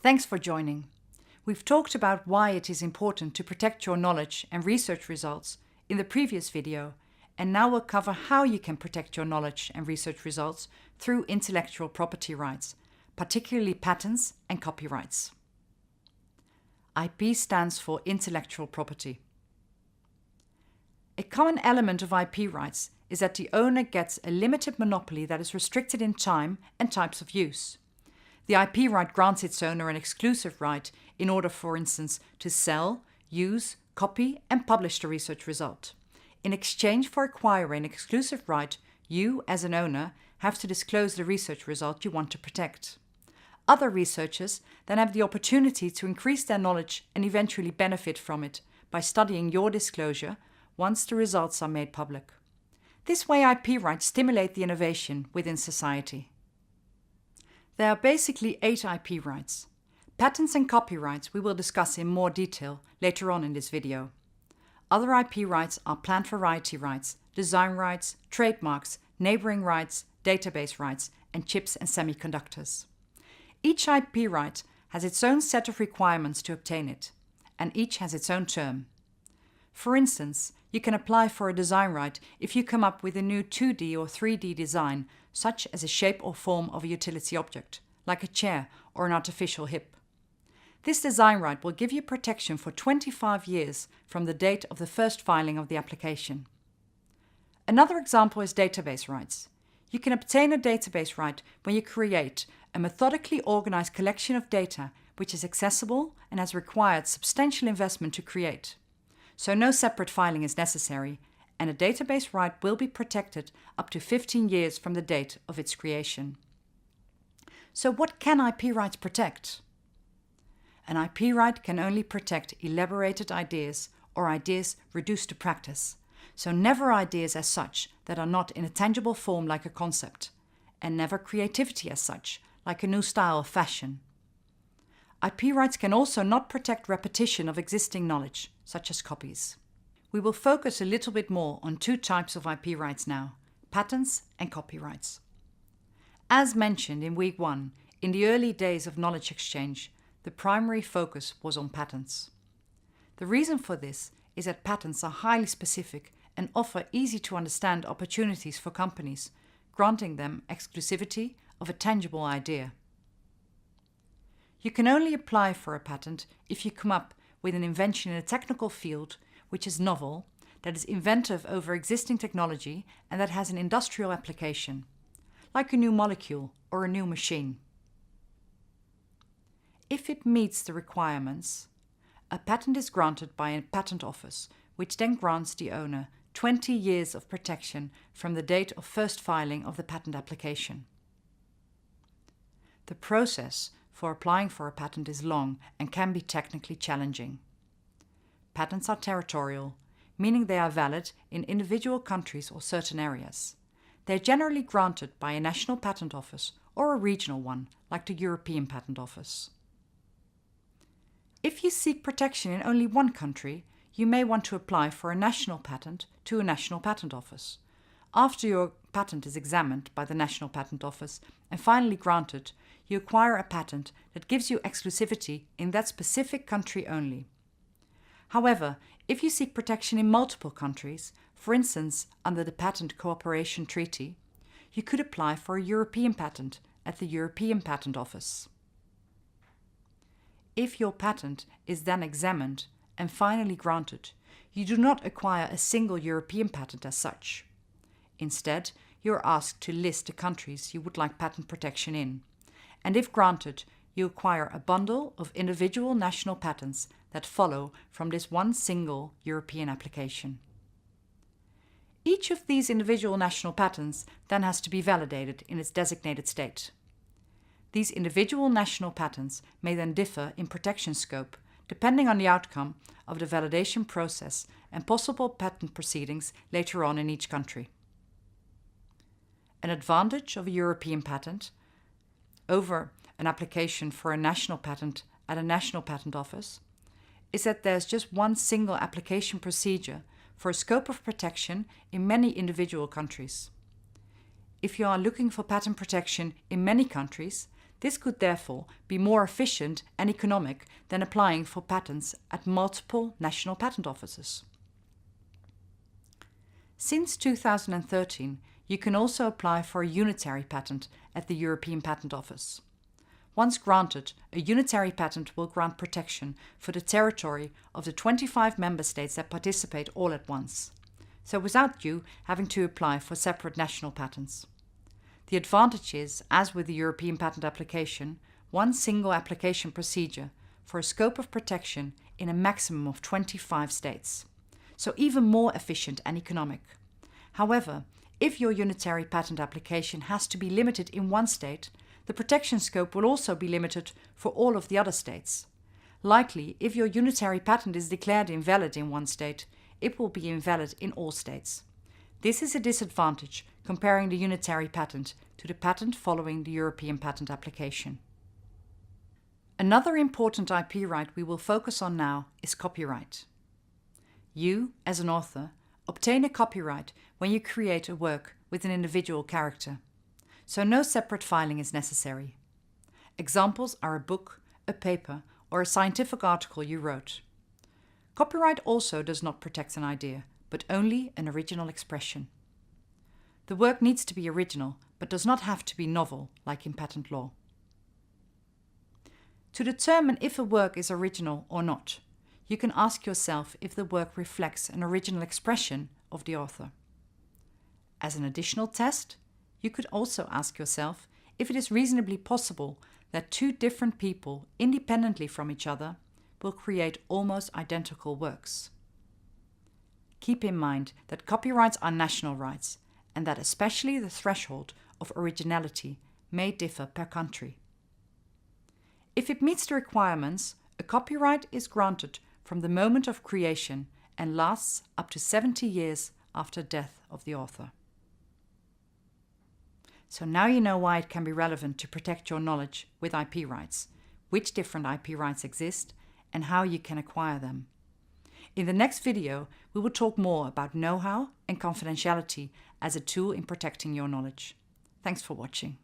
Thanks for joining. We've talked about why it is important to protect your knowledge and research results in the previous video, and now we'll cover how you can protect your knowledge and research results through intellectual property rights, particularly patents and copyrights. IP stands for intellectual property. A common element of IP rights is that the owner gets a limited monopoly that is restricted in time and types of use. The IP right grants its owner an exclusive right in order, for instance, to sell, use, copy and publish the research result. In exchange for acquiring an exclusive right, you, as an owner, have to disclose the research result you want to protect. Other researchers then have the opportunity to increase their knowledge and eventually benefit from it by studying your disclosure once the results are made public. This way, IP rights stimulate the innovation within society. There are basically 8 IP rights. Patents and copyrights we will discuss in more detail later on in this video. Other IP rights are plant variety rights, design rights, trademarks, neighboring rights, database rights, and chips and semiconductors. Each IP right has its own set of requirements to obtain it, and each has its own term. For instance, you can apply for a design right if you come up with a new 2D or 3D design, such as a shape or form of a utility object, like a chair or an artificial hip. This design right will give you protection for 25 years from the date of the first filing of the application. Another example is database rights. You can obtain a database right when you create a methodically organized collection of data which is accessible and has required substantial investment to create. So no separate filing is necessary, and a database right will be protected up to 15 years from the date of its creation. So what can IP rights protect? An IP right can only protect elaborated ideas or ideas reduced to practice, so never ideas as such that are not in a tangible form like a concept, and never creativity as such, like a new style of fashion. IP rights can also not protect repetition of existing knowledge, such as copies. We will focus a little bit more on 2 types of IP rights now, patents and copyrights. As mentioned in week 1, in the early days of knowledge exchange, the primary focus was on patents. The reason for this is that patents are highly specific and offer easy to understand opportunities for companies, granting them exclusivity of a tangible idea. You can only apply for a patent if you come up with an invention in a technical field which is novel, that is inventive over existing technology, and that has an industrial application, like a new molecule or a new machine. If it meets the requirements, a patent is granted by a patent office, which then grants the owner 20 years of protection from the date of first filing of the patent application. The process for applying for a patent is long and can be technically challenging. Patents are territorial, meaning they are valid in individual countries or certain areas. They are generally granted by a national patent office or a regional one, like the European Patent Office. If you seek protection in only one country, you may want to apply for a national patent to a national patent office. After your patent is examined by the National Patent Office and finally granted, you acquire a patent that gives you exclusivity in that specific country only. However, if you seek protection in multiple countries, for instance under the Patent Cooperation Treaty, you could apply for a European patent at the European Patent Office. If your patent is then examined and finally granted, you do not acquire a single European patent as such. Instead, you are asked to list the countries you would like patent protection in, and if granted, you acquire a bundle of individual national patents that follow from this one single European application. Each of these individual national patents then has to be validated in its designated state. These individual national patents may then differ in protection scope depending on the outcome of the validation process and possible patent proceedings later on in each country. An advantage of a European patent over an application for a national patent at a national patent office is that there's just one single application procedure for a scope of protection in many individual countries. If you are looking for patent protection in many countries, This could therefore be more efficient and economic than applying for patents at multiple national patent offices. Since 2013, you can also apply for a unitary patent at the European Patent Office. Once granted, a unitary patent will grant protection for the territory of the 25 member states that participate all at once, so without you having to apply for separate national patents. The advantage is, as with the European patent application, one single application procedure for a scope of protection in a maximum of 25 states, so even more efficient and economic. However, if your unitary patent application has to be limited in one state, the protection scope will also be limited for all of the other states. Likely, if your unitary patent is declared invalid in one state, it will be invalid in all states. This is a disadvantage comparing the unitary patent to the patent following the European patent application. Another important IP right we will focus on now is copyright. You, as an author, obtain a copyright when you create a work with an individual character, so no separate filing is necessary. Examples are a book, a paper, or a scientific article you wrote. Copyright also does not protect an idea, but only an original expression. The work needs to be original, but does not have to be novel, like in patent law. To determine if a work is original or not, you can ask yourself if the work reflects an original expression of the author. As an additional test, you could also ask yourself if it is reasonably possible that two different people, independently from each other, will create almost identical works. Keep in mind that copyrights are national rights, and that especially the threshold of originality may differ per country. If it meets the requirements, a copyright is granted from the moment of creation and lasts up to 70 years after death of the author. So now you know why it can be relevant to protect your knowledge with IP rights, which different IP rights exist, and how you can acquire them. In the next video, we will talk more about know-how and confidentiality as a tool in protecting your knowledge. Thanks for watching.